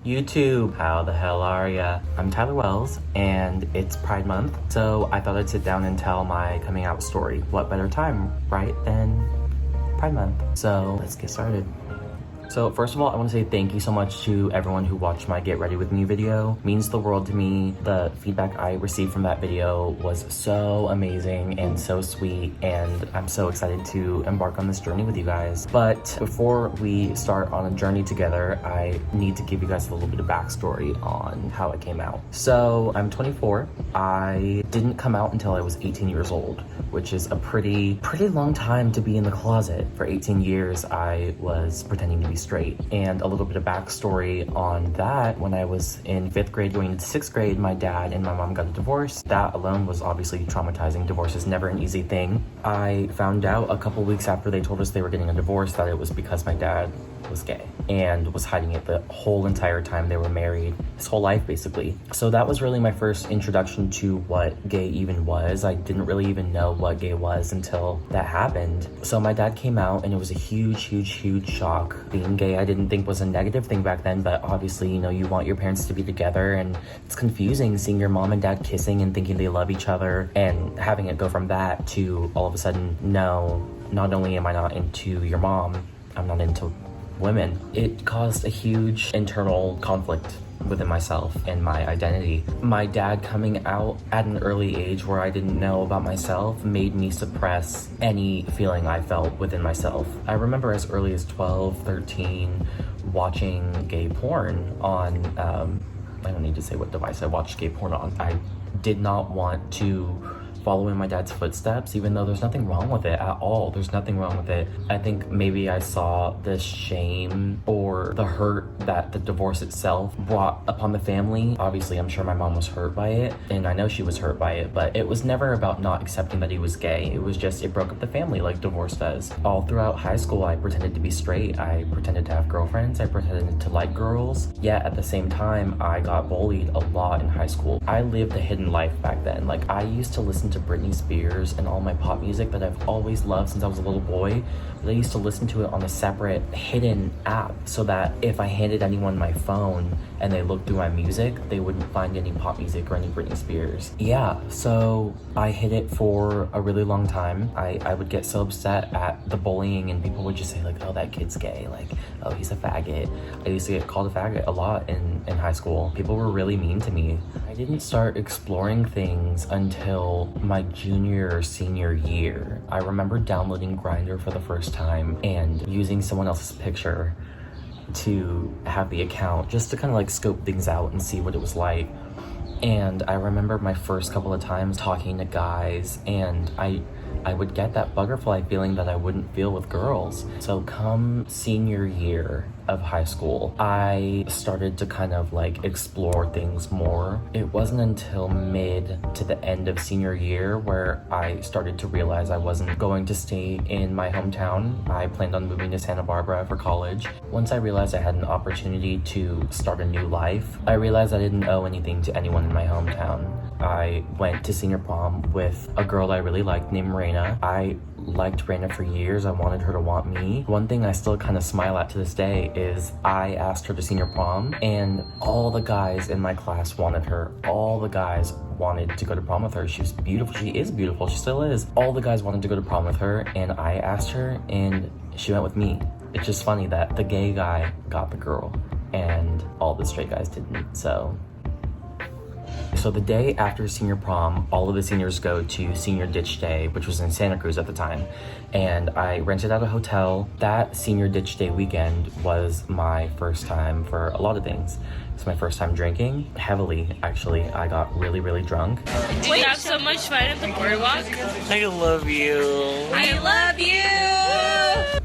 YouTube, how the hell are ya? I'm Tyler Wells, and it's Pride Month, so I thought I'd sit down and tell my coming out story. What better time, right, than Pride Month? So let's get started. So first of all, I want to say thank you so much to everyone who watched my Get Ready With Me video. It means the world to me. The feedback I received from that video was so amazing and so sweet, and I'm so excited to embark on this journey with you guys. But before we start on a journey together, I need to give you guys a little bit of backstory on how it came out. So I'm 24. I didn't come out until I was 18 years old, which is a pretty long time to be in the closet. For 18 years, I was pretending to be straight. And a little bit of backstory on that: when I was in 5th grade going into 6th grade, my dad and my mom got a divorce. That alone was obviously traumatizing. Divorce is never an easy thing. I found out a couple weeks after they told us they were getting a divorce that it was because my dad was gay and was hiding it the whole entire time they were married, his whole life basically. So that was really my first introduction to what gay even was. I didn't really even know what gay was until that happened. So my dad came out, and it was a huge shock. Being gay, I didn't think was a negative thing back then, but obviously, you know, you want your parents to be together, and it's confusing seeing your mom and dad kissing and thinking they love each other, and having it go from that to all of a sudden, no, not only am I not into your mom, I'm not into women. It caused a huge internal conflict within myself and my identity. My dad coming out at an early age where I didn't know about myself made me suppress any feeling I felt within myself. I remember as early as 12, 13, watching gay porn on, I don't need to say what device I watched gay porn on. I did not want to follow in my dad's footsteps, even though there's nothing wrong with it at all. There's nothing wrong with it. I think maybe I saw the shame or the hurt that the divorce itself brought upon the family. Obviously, I'm sure my mom was hurt by it, and I know she was hurt by it, but it was never about not accepting that he was gay. It was just, it broke up the family like divorce does. All throughout high school, I pretended to be straight. I pretended to have girlfriends. I pretended to like girls. Yet at the same time, I got bullied a lot in high school. I lived a hidden life back then. Like, I used to listen to Britney Spears and all my pop music that I've always loved since I was a little boy, but I used to listen to it on a separate hidden app, so that if I handed anyone my phone and they looked through my music, they wouldn't find any pop music or any Britney Spears. Yeah, so I hid it for a really long time. I would get so upset at the bullying, and people would just say like, oh, that kid's gay, like, oh, he's a faggot. I used to get called a faggot a lot in high school. People were really mean to me. I didn't start exploring things until my junior or senior year. I remember downloading Grindr for the first time and using someone else's picture to have the account, just to kind of like scope things out and see what it was like. And I remember my first couple of times talking to guys, and I would get that butterfly feeling that I wouldn't feel with girls. So come senior year of high school, I started to kind of like explore things more. It wasn't until mid to the end of senior year where I started to realize I wasn't going to stay in my hometown. I planned on moving to Santa Barbara for college. Once I realized I had an opportunity to start a new life, I realized I didn't owe anything to anyone in my hometown. I went to senior prom with a girl I really liked named Raina. I liked Raina for years. I wanted her to want me. One thing I still kind of smile at to this day is I asked her to senior prom, and all the guys in my class wanted her. All the guys wanted to go to prom with her. She was beautiful. She is beautiful. She still is. All the guys wanted to go to prom with her, and I asked her, and she went with me. It's just funny that the gay guy got the girl and all the straight guys didn't. So the day after senior prom, all of the seniors go to senior ditch day, which was in Santa Cruz at the time. And I rented out a hotel. That senior ditch day weekend was my first time for a lot of things. It's my first time drinking, heavily actually. I got really drunk. Did you have so much fun at the boardwalk? I love you. I love you!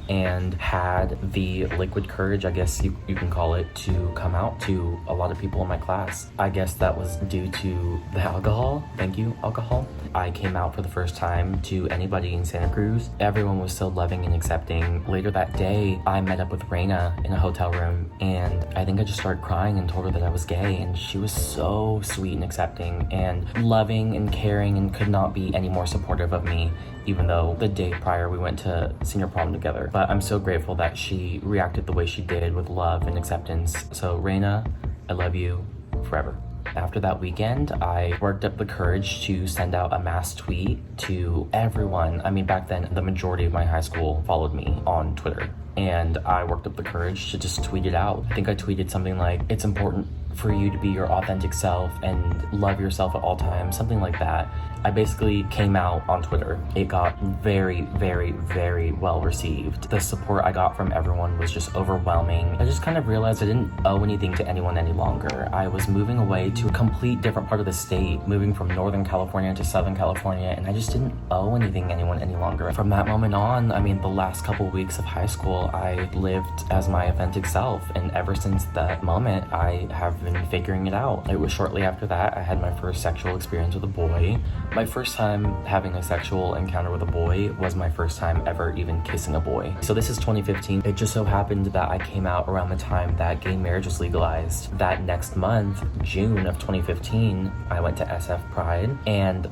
And had the liquid courage, I guess you can call it, to come out to a lot of people in my class. I guess that was due to the alcohol. Thank you, alcohol. I came out for the first time to anybody in Santa Cruz. Everyone was so loving and accepting. Later that day, I met up with Raina in a hotel room, and I think I just started crying and told her that I was gay, and she was so sweet and accepting and loving and caring and could not be any more supportive of me, even though the day prior we went to senior prom together. But I'm so grateful that she reacted the way she did with love and acceptance. So Raina, I love you forever. After that weekend, I worked up the courage to send out a mass tweet to everyone. I mean, back then, the majority of my high school followed me on Twitter. And I worked up the courage to just tweet it out. I think I tweeted something like, it's important for you to be your authentic self and love yourself at all times, something like that. I basically came out on Twitter. It got very, very, very well received. The support I got from everyone was just overwhelming. I just kind of realized I didn't owe anything to anyone any longer. I was moving away to a complete different part of the state, moving from Northern California to Southern California, and I just didn't owe anything to anyone any longer. From that moment on, I mean, the last couple weeks of high school, I lived as my authentic self, and ever since that moment, I have been figuring it out. It was shortly after that I had my first sexual experience with a boy. My first time having a sexual encounter with a boy was my first time ever even kissing a boy. So this is 2015. It just so happened that I came out around the time that gay marriage was legalized. That next month, June of 2015, I went to SF Pride, and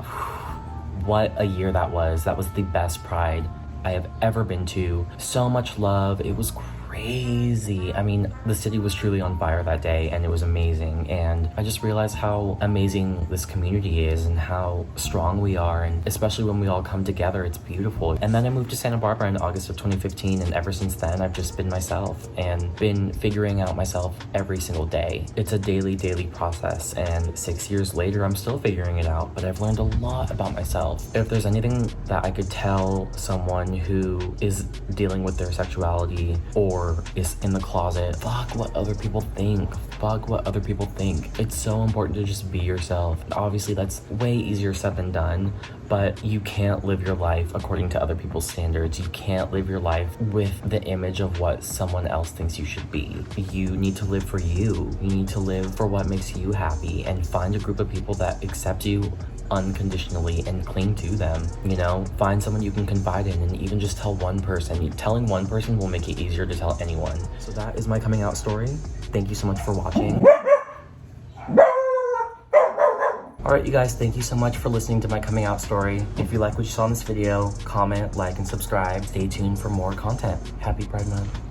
what a year that was. That was the best Pride I have ever been to. So much love. It was crazy. I mean, the city was truly on fire that day, and it was amazing. And I just realized how amazing this community is and how strong we are, and especially when we all come together, it's beautiful. And then I moved to Santa Barbara in August of 2015, and ever since then, I've just been myself and been figuring out myself every single day. It's a daily process, and 6 years later, I'm still figuring it out, but I've learned a lot about myself. If there's anything that I could tell someone who is dealing with their sexuality or is in the closet, fuck what other people think. Fuck what other people think. It's so important to just be yourself. Obviously, that's way easier said than done, but you can't live your life according to other people's standards. You can't live your life with the image of what someone else thinks you should be. You need to live for you. You need to live for what makes you happy, and find a group of people that accept you unconditionally and cling to them. You know, find someone you can confide in, and even just tell one person. Telling one person will make it easier to tell anyone. So that is my coming out story. Thank you so much for watching. Alright, you guys, thank you so much for listening to my coming out story. If you like what you saw in this video, comment, like, and subscribe. Stay tuned for more content. Happy Pride Month.